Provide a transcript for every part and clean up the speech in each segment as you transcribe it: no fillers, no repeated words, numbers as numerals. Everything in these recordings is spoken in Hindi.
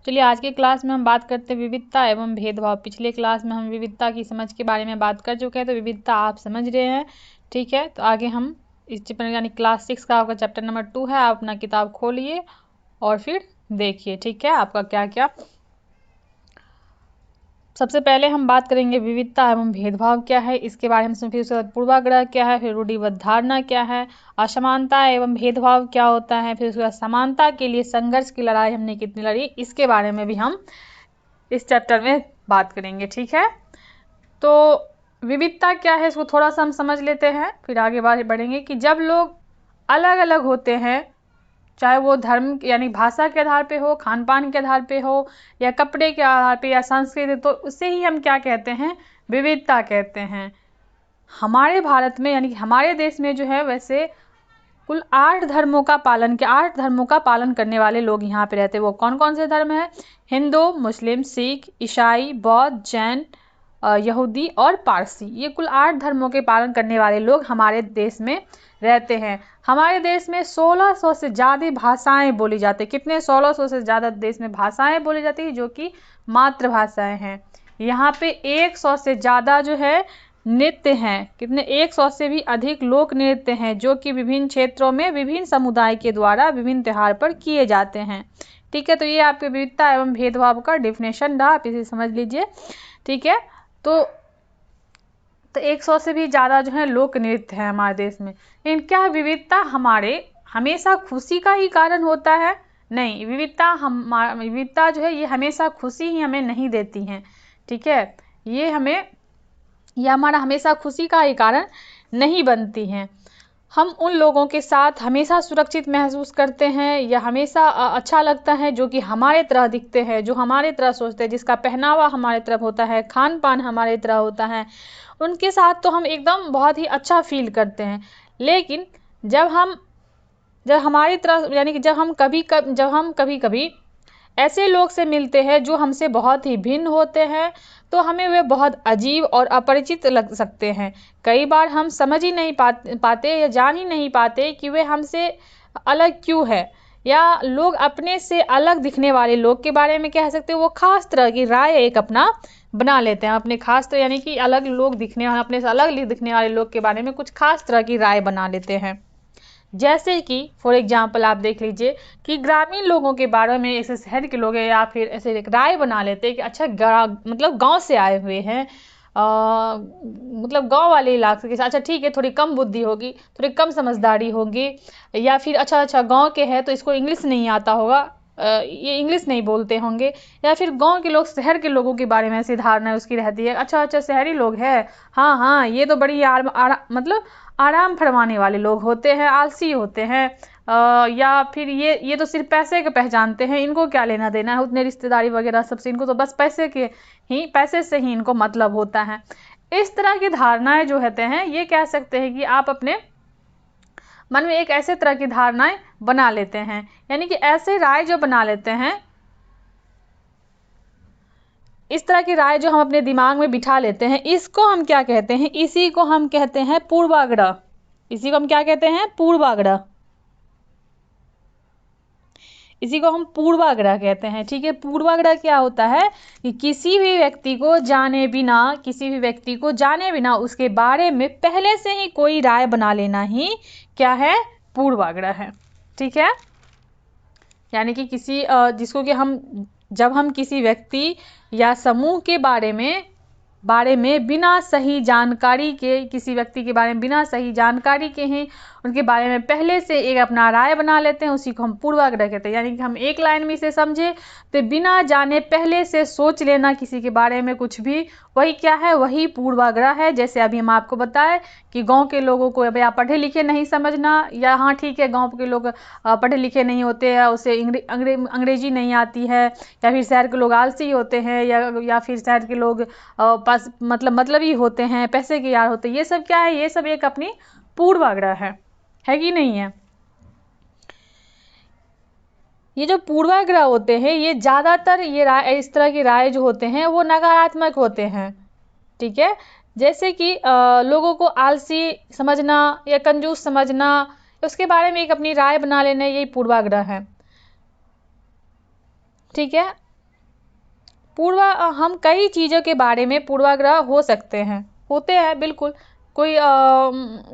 चलिए आज की क्लास में हम बात करते हैं विविधता एवं भेदभाव। पिछले क्लास में हम विविधता की समझ के बारे में बात कर चुके हैं, तो विविधता आप समझ रहे हैं। ठीक है, तो आगे हम इस चैप्टर यानी क्लास 6 का आपका चैप्टर नंबर 2 है। आप अपना किताब खोलिए और फिर देखिए। ठीक है, आपका क्या क्या सबसे पहले हम बात करेंगे विविधता एवं भेदभाव क्या है, इसके बारे में। फिर उसके बाद पूर्वाग्रह क्या है, फिर रूढ़िबद्ध धारणा क्या है, असमानता एवं भेदभाव क्या होता है, फिर उसके बाद समानता के लिए संघर्ष की लड़ाई हमने कितनी लड़ी, इसके बारे में भी हम इस चैप्टर में बात करेंगे। ठीक है, तो विविधता क्या है इसको थोड़ा सा हम समझ लेते हैं, फिर आगे बढ़ेंगे। कि जब लोग अलग अलग होते हैं, चाहे वो धर्म यानी भाषा के आधार पे हो, खान पान के आधार पे हो, या कपड़े के आधार पे, या संस्कृति, तो उसे ही हम क्या कहते हैं, विविधता कहते हैं। हमारे भारत में यानी कि हमारे देश में जो है वैसे कुल 8 धर्मों का पालन करने वाले लोग यहाँ पे रहते हैं। वो कौन कौन से धर्म है? हिंदू, मुस्लिम, सिख, ईसाई, बौद्ध, जैन, यहूदी और पारसी। ये कुल 8 धर्मों के पालन करने वाले लोग हमारे देश में रहते हैं। हमारे देश में 1600 से ज़्यादा भाषाएं बोली जाती है। कितने? 1600 से ज़्यादा देश में भाषाएं बोली जाती है, जो कि मातृभाषाएं हैं। यहाँ पे 100 से ज़्यादा जो है नृत्य हैं। कितने? 100 से भी अधिक लोक नृत्य हैं, जो कि विभिन्न क्षेत्रों में विभिन्न समुदाय के द्वारा विभिन्न त्योहार पर किए जाते हैं। ठीक है, तो ये आपके विविधता एवं भेदभाव का डिफिनेशन रहा, आप इसे समझ लीजिए। ठीक है, तो 100 से भी ज़्यादा जो है लोक नृत्य है हमारे देश में। लेकिन क्या विविधता हमारे हमेशा खुशी का ही कारण होता है? नहीं, विविधता जो है ये हमेशा खुशी ही हमें नहीं देती हैं। ठीक है, ये हमारा हमेशा खुशी का ही कारण नहीं बनती हैं। हम उन लोगों के साथ हमेशा सुरक्षित महसूस करते हैं, या हमेशा अच्छा लगता है जो कि हमारे तरह दिखते हैं, जो हमारे तरह सोचते हैं, जिसका पहनावा हमारे तरह होता है, खान पान हमारे तरह होता है, उनके साथ तो हम एकदम बहुत ही अच्छा फील करते हैं। लेकिन जब हमारी तरह यानी कि जब हम कभी कभी ऐसे लोग से मिलते हैं जो हमसे बहुत ही भिन्न होते हैं, तो हमें वे बहुत अजीब और अपरिचित लग सकते हैं। कई बार हम समझ ही नहीं पाते या जान ही नहीं पाते कि वे हमसे अलग क्यों है। या लोग अपने से अलग दिखने वाले लोग के बारे में कह सकते हैं, वो खास तरह की राय एक अपना बना लेते हैं। अपने खास तरह यानी कि अलग लोग दिखने अपने से अलग दिखने वाले लोग के बारे में कुछ खास तरह की राय बना लेते हैं। जैसे कि फॉर एग्जाम्पल आप देख लीजिए कि ग्रामीण लोगों के बारे में ऐसे शहर के लोग हैं, या फिर ऐसे एक राय बना लेते हैं कि अच्छा मतलब गांव से आए हुए हैं, मतलब गांव वाले इलाके के साथ, अच्छा ठीक है थोड़ी कम बुद्धि होगी, थोड़ी कम समझदारी होगी, या फिर अच्छा गांव के हैं तो इसको इंग्लिश नहीं आता होगा, ये इंग्लिश नहीं बोलते होंगे। या फिर गांव के लोग शहर के लोगों के बारे में ऐसी धारणा उसकी रहती है, अच्छा शहरी लोग हैं, हाँ हाँ ये तो बड़ी मतलब आराम फरमाने वाले लोग होते हैं, आलसी होते हैं, या फिर ये तो सिर्फ पैसे के पहचानते हैं, इनको क्या लेना देना है उतने रिश्तेदारी वगैरह सबसे, इनको तो बस पैसे से ही इनको मतलब होता है। इस तरह की धारणाएं जो होते हैं, ये कह सकते हैं कि आप अपने मन में एक ऐसे तरह की धारणाएं बना लेते हैं, यानी कि ऐसे राय जो बना लेते हैं, इस तरह की राय जो हम अपने दिमाग में बिठा लेते हैं, इसको हम क्या कहते हैं? इसी को हम कहते हैं पूर्वाग्रह। इसी को हम क्या कहते हैं? पूर्वाग्रह। इसी को हम पूर्वाग्रह कहते हैं। ठीक है, पूर्वाग्रह क्या होता है कि किसी भी व्यक्ति को जाने बिना उसके बारे में पहले से ही कोई राय बना लेना ही क्या है? पूर्वाग्रह है। ठीक है, यानी कि जिसको कि जब हम किसी व्यक्ति या समूह के बारे में बिना सही जानकारी के, किसी व्यक्ति के बारे में बिना सही जानकारी के ही उनके बारे में पहले से एक अपना राय बना लेते हैं, उसी को हम पूर्वाग्रह कहते हैं। यानी कि हम एक लाइन में इसे समझे तो बिना जाने पहले से सोच लेना किसी के बारे में कुछ भी, वही क्या है? वही पूर्वाग्रह है। जैसे अभी हम आपको बताएं कि गांव के लोगों को अब आप पढ़े लिखे नहीं समझना, या हाँ ठीक है गांव के लोग पढ़े लिखे नहीं होते हैं, उसे अंग्रेजी नहीं आती है, या फिर शहर के लोग आलसी होते हैं, या फिर शहर के लोग पास मतलब ही होते हैं, पैसे के यार होते हैं। ये सब क्या है? ये सब एक अपनी पूर्वाग्रह है कि नहीं है? ये जो पूर्वाग्रह होते हैं, ये ज्यादातर इस तरह की राय जो होते हैं वो नकारात्मक होते हैं। ठीक है, जैसे कि लोगों को आलसी समझना या कंजूस समझना, उसके बारे में एक अपनी राय बना लेना, यही पूर्वाग्रह है। ठीक है, हम कई चीज़ों के बारे में पूर्वाग्रह हो सकते हैं, होते हैं बिल्कुल। कोई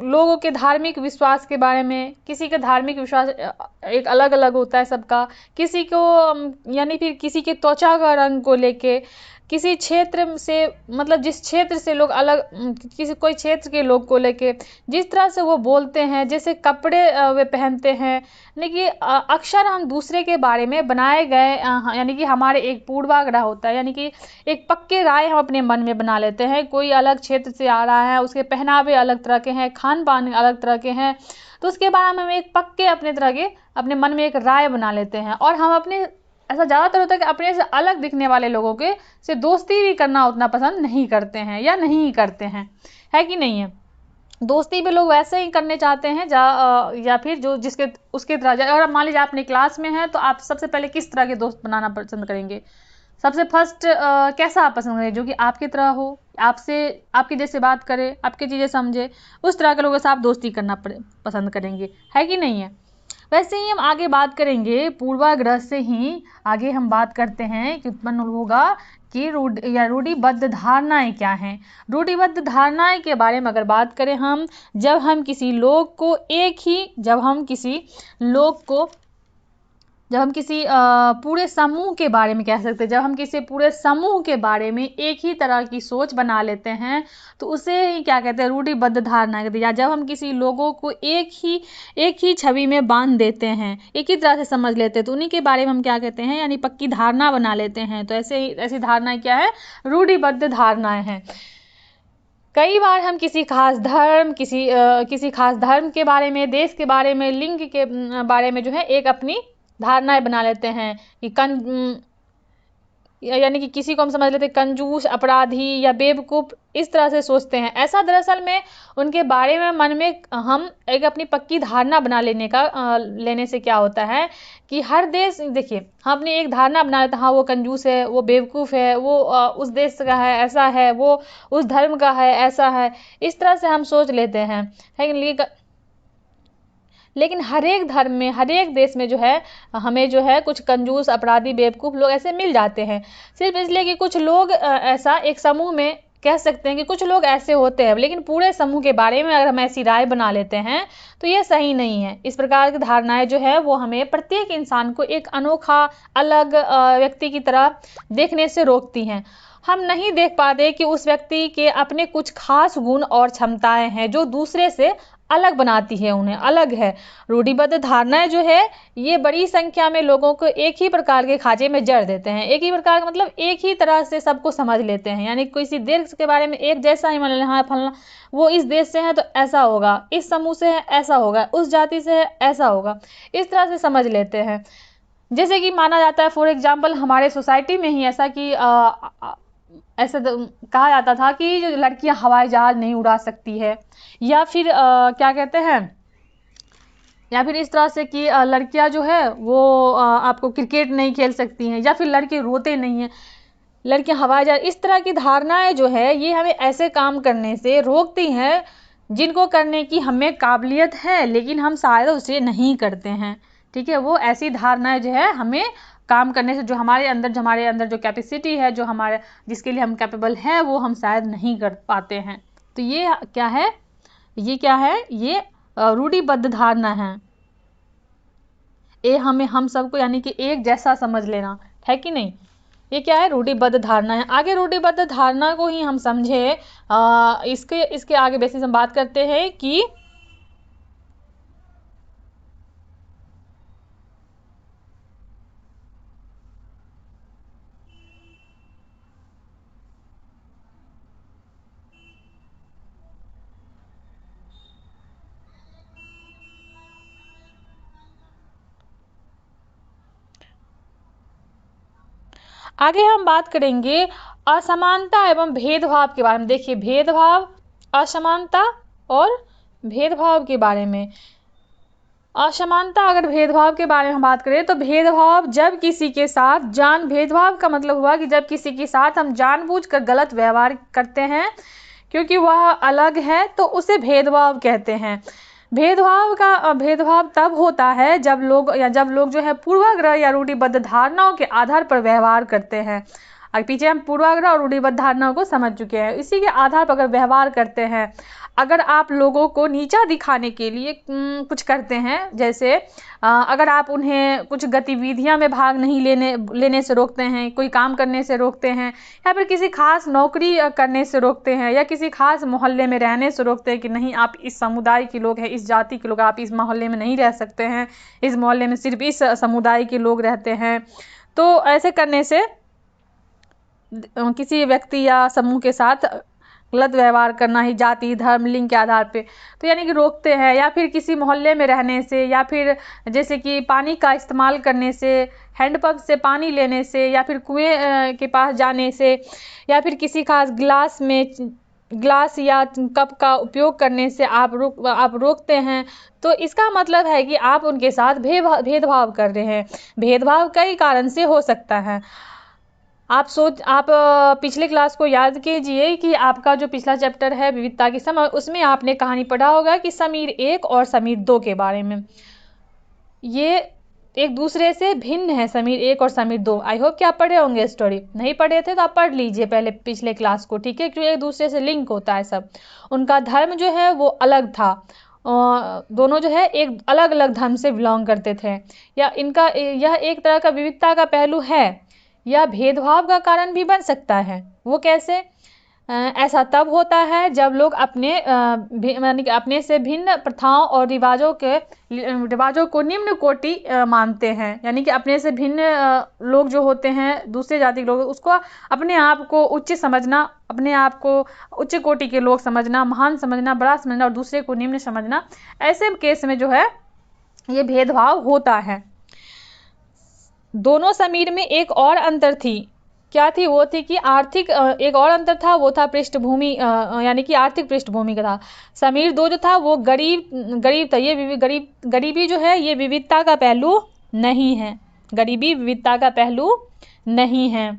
लोगों के धार्मिक विश्वास के बारे में, किसी का धार्मिक विश्वास एक अलग अलग होता है सबका, किसी को यानी फिर किसी के त्वचा का रंग को लेके, किसी क्षेत्र से मतलब जिस क्षेत्र से लोग अलग किसी कोई क्षेत्र के लोग को लेके जिस तरह से वो बोलते हैं, जैसे कपड़े वे पहनते हैं, लेकिन अक्सर हम दूसरे के बारे में बनाए गए यानी कि हमारे एक पूर्वाग्रह होता है, यानी कि एक पक्के राय हम अपने मन में बना लेते हैं। कोई अलग क्षेत्र से आ रहा है, उसके पहनावे अलग तरह के हैं, खान पान अलग तरह के हैं, तो उसके बारे में हम एक पक्के अपने तरह के अपने मन में एक राय बना लेते हैं। और हम अपने ऐसा ज़्यादातर होता है कि अपने से अलग दिखने वाले लोगों के से दोस्ती भी करना उतना पसंद नहीं करते हैं या नहीं करते हैं, है कि नहीं है। दोस्ती भी लोग वैसे ही करने चाहते हैं या फिर जो जिसके उसके तरह। अगर मान लीजिए अपने क्लास में हैं तो आप सबसे पहले किस तरह के दोस्त बनाना पसंद करेंगे? सबसे फर्स्ट कैसा आप पसंद करेंगे? जो कि आपकी तरह हो, आपसे आपके जैसे बात करे, आपकी चीज़ें समझे, उस तरह के लोगों से आप दोस्ती करना पसंद करेंगे, है कि नहीं है। वैसे ही हम आगे बात करेंगे, पूर्वाग्रह से ही आगे हम बात करते हैं कि उत्पन्न होगा कि रूढ़िबद्ध धारणाएं क्या हैं। रूढ़िबद्ध धारणाएं के बारे में अगर बात करें हम, जब हम किसी लोग को पूरे समूह के बारे में कह सकते हैं, जब हम किसी पूरे समूह के बारे में एक ही तरह की सोच बना लेते हैं तो उसे ही क्या कहते हैं? रूढ़िबद्ध धारणा कहते हैं। या जब हम किसी लोगों को एक ही छवि में बांध देते हैं, एक ही तरह से समझ लेते हैं, तो उन्हीं के बारे में हम क्या कहते हैं? यानी पक्की धारणा बना लेते हैं। तो ऐसी धारणाएं क्या है? रूढ़िबद्ध धारणाएं हैं। कई बार हम किसी खास धर्म के बारे में, देश के बारे में, लिंग के बारे में जो है एक अपनी धारणाएं बना लेते हैं कि यानी कि किसी को हम समझ लेते हैं कंजूस, अपराधी या बेवकूफ़, इस तरह से सोचते हैं। ऐसा दरअसल में उनके बारे में मन में हम एक अपनी पक्की धारणा बना लेने से क्या होता है कि हर देश, देखिए हम अपनी एक धारणा बना लेते हैं, हाँ वो कंजूस है, वो बेवकूफ़ है, वो उस देश का है ऐसा है, वो उस धर्म का है ऐसा है, इस तरह से हम सोच लेते हैं, है। लेकिन हर एक धर्म में, हर एक देश में जो है हमें जो है कुछ कंजूस, अपराधी, बेवकूफ़ लोग ऐसे मिल जाते हैं। सिर्फ इसलिए कि कुछ लोग ऐसा एक समूह में कह सकते हैं कि कुछ लोग ऐसे होते हैं, लेकिन पूरे समूह के बारे में अगर हम ऐसी राय बना लेते हैं तो ये सही नहीं है। इस प्रकार की धारणाएं जो है वो हमें प्रत्येक इंसान को एक अनोखा, अलग व्यक्ति की तरह देखने से रोकती हैं। हम नहीं देख पाते कि उस व्यक्ति के अपने कुछ खास गुण और क्षमताएं हैं जो दूसरे से अलग बनाती है, उन्हें अलग है। रूढ़िबद्ध धारणाएं जो है ये बड़ी संख्या में लोगों को एक ही प्रकार के खांचे में जड़ देते हैं। एक ही प्रकार का मतलब एक ही तरह से सबको समझ लेते हैं, यानी किसी देश के बारे में एक जैसा ही मान लें, हाँ फलना वो इस देश से है तो ऐसा होगा, इस समूह से है ऐसा होगा, उस जाति से है ऐसा होगा, इस तरह से समझ लेते हैं। जैसे कि माना जाता है, फॉर एग्जाम्पल हमारे सोसाइटी में ही ऐसा कि ऐसा कहा जाता था कि जो लड़कियां हवाई जहाज नहीं उड़ा सकती है, या फिर क्या कहते हैं, या फिर इस तरह से कि लड़कियां जो है वो आपको क्रिकेट नहीं खेल सकती हैं, या फिर लड़के रोते नहीं हैं, लड़कियां हवाई जहाज, इस तरह की धारणाएं जो है ये हमें ऐसे काम करने से रोकती हैं जिनको करने की हमें काबिलियत है, लेकिन हम शायद उसे नहीं करते हैं। ठीक है, वो ऐसी धारणाएं जो है हमें काम करने से, जो हमारे अंदर जो कैपेसिटी है, जो हमारे जिसके लिए हम कैपेबल हैं, वो हम शायद नहीं कर पाते हैं। तो ये क्या है? ये रूढ़िबद्ध धारणा है। ये हम सबको यानी कि एक जैसा समझ लेना, है कि नहीं। ये क्या है? रूढ़िबद्ध धारणा है। आगे रूढ़िबद्ध धारणा को ही हम समझे, इसके आगे बेसिस हम बात करते हैं कि आगे हम बात करेंगे असमानता एवं भेदभाव के बारे में। देखिए, भेदभाव, असमानता और भेदभाव के बारे में। असमानता, अगर भेदभाव के बारे में हम बात करें तो भेदभाव जब किसी के साथ भेदभाव का मतलब हुआ कि जब किसी के साथ हम जानबूझकर गलत व्यवहार करते हैं क्योंकि वह अलग है, तो उसे भेदभाव कहते हैं। भेदभाव तब होता है जब लोग जो है पूर्वाग्रह या रूढ़िबद्ध धारणाओं के आधार पर व्यवहार करते हैं। पीछे हम पूर्वाग्रह और रूढ़िबद्ध धारणाओं को समझ चुके हैं। इसी के आधार पर अगर व्यवहार करते हैं, अगर आप लोगों को नीचा दिखाने के लिए कुछ करते हैं, जैसे अगर आप उन्हें कुछ गतिविधियां में भाग नहीं लेने से रोकते हैं, कोई काम करने से रोकते हैं, या फिर किसी खास नौकरी करने से रोकते हैं, या किसी खास मोहल्ले में रहने से रोकते हैं कि नहीं आप इस समुदाय के लोग हैं, इस जाति के लोग, आप इस मोहल्ले में नहीं रह सकते हैं, इस मोहल्ले में सिर्फ इस समुदाय के लोग रहते हैं, तो ऐसे करने से किसी व्यक्ति या समूह के साथ गलत व्यवहार करना ही जाति, धर्म, लिंग के आधार पे तो यानी कि रोकते हैं। या फिर किसी मोहल्ले में रहने से, या फिर जैसे कि पानी का इस्तेमाल करने से, हैंडपंप से पानी लेने से, या फिर कुएं के पास जाने से, या फिर किसी खास ग्लास या कप का उपयोग करने से आप रोकते हैं, तो इसका मतलब है कि आप उनके साथ भेदभाव कर रहे हैं। भेदभाव कई कारण से हो सकता है। आप पिछले क्लास को याद कीजिए कि आपका जो पिछला चैप्टर है विविधता की समझ, उसमें आपने कहानी पढ़ा होगा कि समीर 1 और समीर 2 के बारे में। ये एक दूसरे से भिन्न है, समीर 1 और समीर 2। आई होप कि आप पढ़े होंगे स्टोरी। नहीं पढ़े थे तो आप पढ़ लीजिए पहले पिछले क्लास को, ठीक है, क्योंकि एक दूसरे से लिंक होता है सब। उनका धर्म जो है वो अलग था, दोनों जो है एक अलग अलग धर्म से बिलोंग करते थे। यह एक तरह का विविधता का पहलू है, यह भेदभाव का कारण भी बन सकता है। वो कैसे? ऐसा तब होता है जब लोग यानी कि अपने से भिन्न प्रथाओं और रिवाजों को निम्न कोटि मानते हैं। यानी कि अपने से भिन्न लोग जो होते हैं, दूसरे जाति के लोग, उसको अपने आप को उच्च समझना, अपने आप को उच्च कोटि के लोग समझना, महान समझना, बड़ा समझना, और दूसरे को निम्न समझना, ऐसे केस में जो है ये भेदभाव होता है। दोनों समीर में एक और अंतर थी। क्या थी? वो थी कि आर्थिक एक और अंतर था, वो था पृष्ठभूमि, यानी कि आर्थिक पृष्ठभूमि का था। समीर 2 जो था वो गरीब था। ये गरीबी जो है ये विविधता का पहलू नहीं है। गरीबी विविधता का पहलू नहीं है।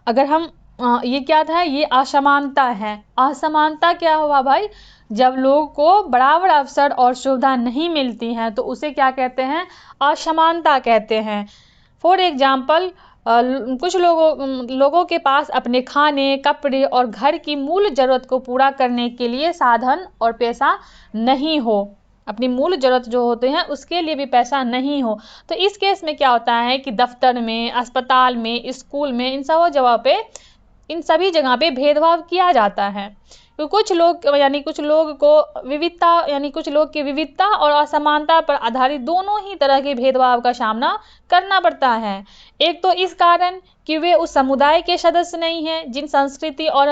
अगर हम ये क्या था? ये असमानता है। असमानता क्या हुआ भाई? जब लोगों को बराबर अवसर और सुविधा नहीं मिलती हैं तो उसे क्या कहते हैं? असमानता कहते हैं। फॉर एग्जाम्पल, कुछ लोगों के पास अपने खाने, कपड़े और घर की मूल ज़रूरत को पूरा करने के लिए साधन और पैसा नहीं हो। अपनी मूल ज़रूरत जो होते हैं उसके लिए भी पैसा नहीं हो, तो इस केस में क्या होता है कि दफ्तर में, अस्पताल में, स्कूल में, इन सभी जगह पे भेदभाव किया जाता है। तो कुछ लोग को विविधता, यानी कुछ लोग की विविधता और असमानता पर आधारित दोनों ही तरह के भेदभाव का सामना करना पड़ता है। एक तो इस कारण कि वे उस समुदाय के सदस्य नहीं हैं, जिन संस्कृति और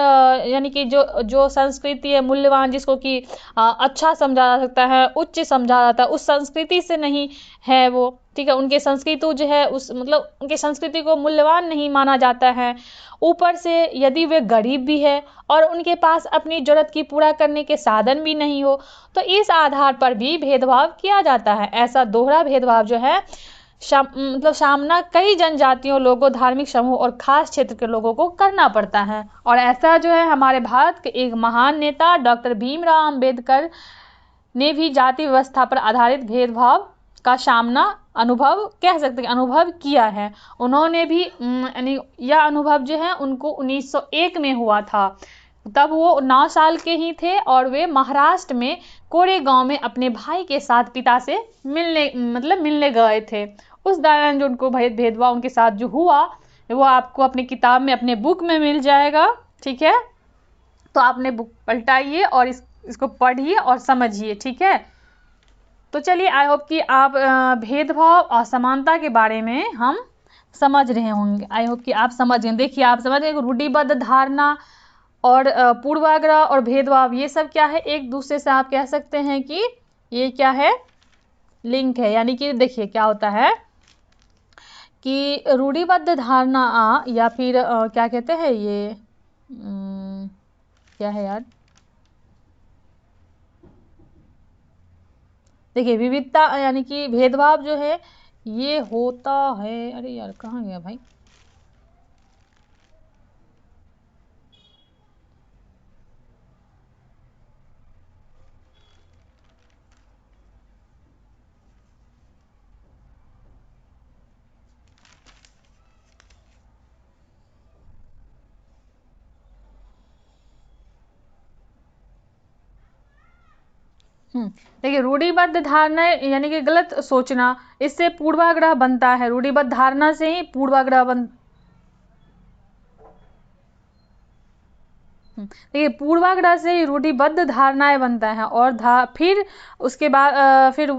यानी कि जो संस्कृति है मूल्यवान, जिसको कि अच्छा समझा जा सकता है, उच्च समझा जाता है, उस संस्कृति से नहीं है वो, ठीक है। उनके संस्कृति जो है उनके संस्कृति को मूल्यवान नहीं माना जाता है। ऊपर से यदि वे गरीब भी है और उनके पास अपनी जरूरत की पूरा करने के साधन भी नहीं हो, तो इस आधार पर भी भेदभाव किया जाता है। ऐसा दोहरा भेदभाव जो है सामना कई जनजातियों, लोगों, धार्मिक समूह और खास क्षेत्र के लोगों को करना पड़ता है। और ऐसा जो है हमारे भारत के एक महान नेता डॉक्टर भीमराव अंबेडकर ने भी जाति व्यवस्था पर आधारित भेदभाव का सामना अनुभव किया है। उन्होंने भी यानी यह अनुभव जो है उनको 1901 में हुआ था। तब वो 9 साल के ही थे और वे महाराष्ट्र में कोरेगांव में अपने भाई के साथ पिता से मिलने गए थे। उस दौरान जो उनको भेदभाव उनके साथ जो हुआ वो आपको अपनी किताब में, अपने बुक में मिल जाएगा, ठीक है। तो आपने बुक पलटाइए और इसको पढ़िए और समझिए, ठीक है। तो चलिए, आई होप कि आप भेदभाव और समानता के बारे में हम समझ रहे होंगे। आई होप कि आप समझ गए। देखिए, आप समझ गए रूढ़िबद्ध धारणा और पूर्वाग्रह और भेदभाव, ये सब क्या है? एक दूसरे से आप कह सकते हैं कि ये क्या है? लिंक है। यानी कि देखिए क्या होता है कि रूढ़िबद्ध धारणा या फिर क्या कहते हैं ये क्या है यार? देखिए, विविधता यानी कि भेदभाव जो है ये होता है। अरे यार कहाँ गया भाई? देखिए रूढ़िबद्ध धारणा यानी कि गलत सोचना, इससे पूर्वाग्रह बनता है। रूढ़िबद्ध धारणा से ही पूर्वाग्रह देखिए पूर्वाग्रह से ही रूढ़िबद्ध धारणाएं बनता है और फिर उसके बाद फिर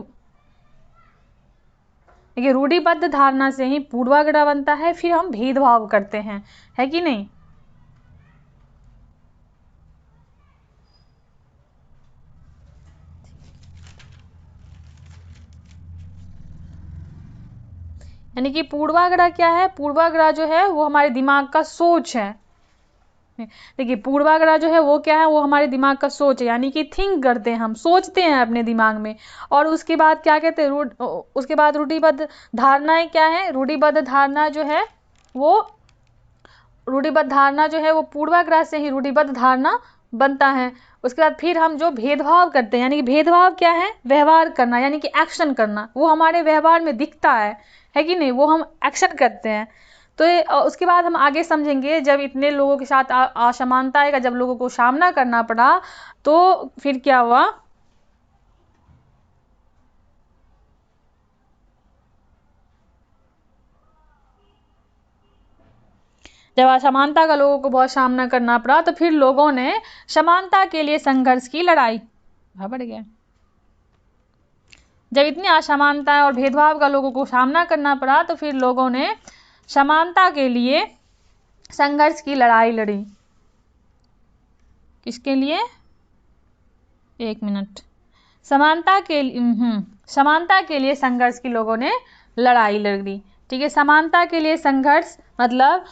देखिए रूढ़िबद्ध धारणा से ही पूर्वाग्रह बनता है, फिर हम भेदभाव करते हैं, है कि नहीं। यानी कि पूर्वाग्रह क्या है, पूर्वाग्रह जो है वो हमारे दिमाग का सोच है। देखिए पूर्वाग्रह जो है वो क्या है, वो हमारे दिमाग का सोच है, यानी कि थिंक करते हैं, हम सोचते हैं अपने दिमाग में। और उसके बाद क्या कहते हैं, उसके बाद रूढ़िबद्ध धारणाएं क्या है, रूढ़िबद्ध धारणा जो है वो पूर्वाग्रह से ही रूढ़िबद्ध धारणा बनता है। उसके बाद फिर हम जो भेदभाव करते हैं, यानी कि भेदभाव क्या है, व्यवहार करना, यानी कि एक्शन करना, वो हमारे व्यवहार में दिखता है कि नहीं, वो हम एक्शन करते हैं। तो उसके बाद हम आगे समझेंगे, जब इतने लोगों के साथ असमानता आएगा, जब लोगों को सामना करना पड़ा, तो फिर क्या हुआ, जब असमानता का लोगों को बहुत सामना करना पड़ा, तो फिर लोगों ने समानता के लिए संघर्ष की, लड़ाई बढ़ गया। जब इतनी असमानता और भेदभाव का लोगों को सामना करना पड़ा, तो फिर लोगों ने समानता के लिए संघर्ष की लड़ाई लड़ी। किसके लिए, एक मिनट, समानता के लिए संघर्ष की लोगों ने लड़ाई लड़ी। ठीक है, समानता के लिए संघर्ष मतलब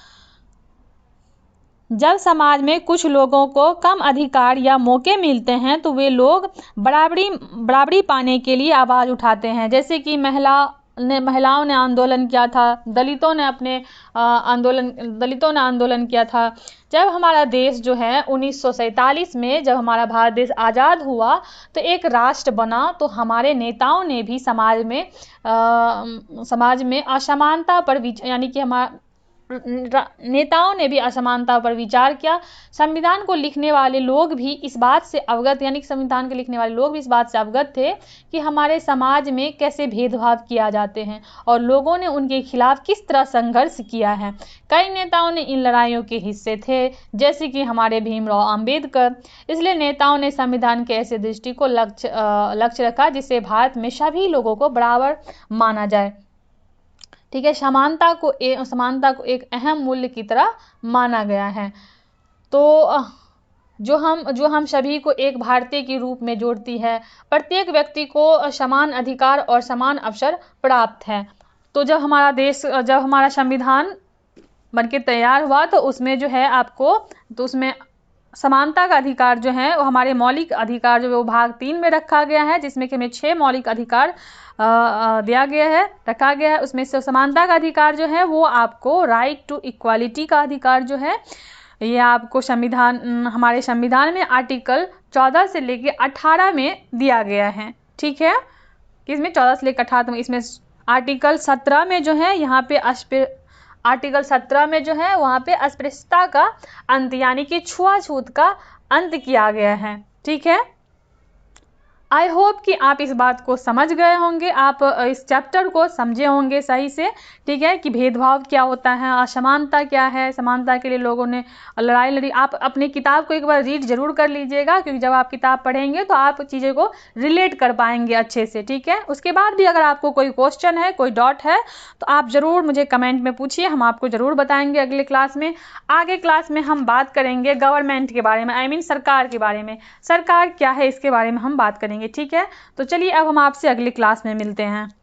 जब समाज में कुछ लोगों को कम अधिकार या मौके मिलते हैं, तो वे लोग बराबरी पाने के लिए आवाज उठाते हैं। जैसे कि महिलाओं ने आंदोलन किया था, दलितों ने आंदोलन किया था। जब हमारा देश जो है 1947 में, जब हमारा भारत देश आज़ाद हुआ, तो एक राष्ट्र बना, तो हमारे नेताओं ने भी समाज में असमानता पर यानी कि नेताओं ने भी असमानता पर विचार किया। संविधान को लिखने वाले लोग भी इस बात से अवगत, यानी कि संविधान के लिखने वाले लोग भी इस बात से अवगत थे कि हमारे समाज में कैसे भेदभाव किया जाते हैं, और लोगों ने उनके खिलाफ किस तरह संघर्ष किया है। कई नेताओं ने इन लड़ाइयों के हिस्से थे, जैसे कि हमारे भीमराव अंबेडकर। इसलिए नेताओं ने संविधान के ऐसे दृष्टि को लक्ष्य रखा जिससे भारत में सभी लोगों को बराबर माना जाए। ठीक है, समानता को एक अहम मूल्य की तरह माना गया है। तो जो हम सभी को एक भारतीय के रूप में जोड़ती है। प्रत्येक व्यक्ति को समान अधिकार और समान अवसर प्राप्त है। तो जब हमारा संविधान बनके तैयार हुआ, तो उसमें जो है उसमें समानता का अधिकार जो है, वो हमारे मौलिक अधिकार जो है वो भाग 3 में रखा गया है, जिसमें कि हमें 6 मौलिक अधिकार रखा गया है। उसमें से समानता का अधिकार जो है वो आपको राइट टू इक्वालिटी का अधिकार जो है, ये आपको हमारे संविधान में आर्टिकल 14 से लेकर 18 में दिया गया है। ठीक है, किसमें 14 से लेकर 18 में, इसमें आर्टिकल 17 में जो है, यहाँ पे आर्टिकल 17 में जो है वहाँ पे अस्पृश्यता का अंत, यानी कि छुआछूत का अंत किया गया है। ठीक है, आई होप कि आप इस बात को समझ गए होंगे, आप इस चैप्टर को समझे होंगे सही से। ठीक है, कि भेदभाव क्या होता है, असमानता क्या है, समानता के लिए लोगों ने लड़ाई लड़ी। आप अपनी किताब को एक बार रीड जरूर कर लीजिएगा, क्योंकि जब आप किताब पढ़ेंगे तो आप चीज़ों को रिलेट कर पाएंगे अच्छे से। ठीक है, उसके बाद भी अगर आपको कोई क्वेश्चन है, कोई डाउट है, तो आप ज़रूर मुझे कमेंट में पूछिए, हम आपको ज़रूर बताएंगे अगले क्लास में। आगे क्लास में हम बात करेंगे गवर्नमेंट के बारे में, सरकार के बारे में, सरकार क्या है इसके बारे में हम बात करेंगे। ठीक है, तो चलिए अब हम आपसे अगली क्लास में मिलते हैं।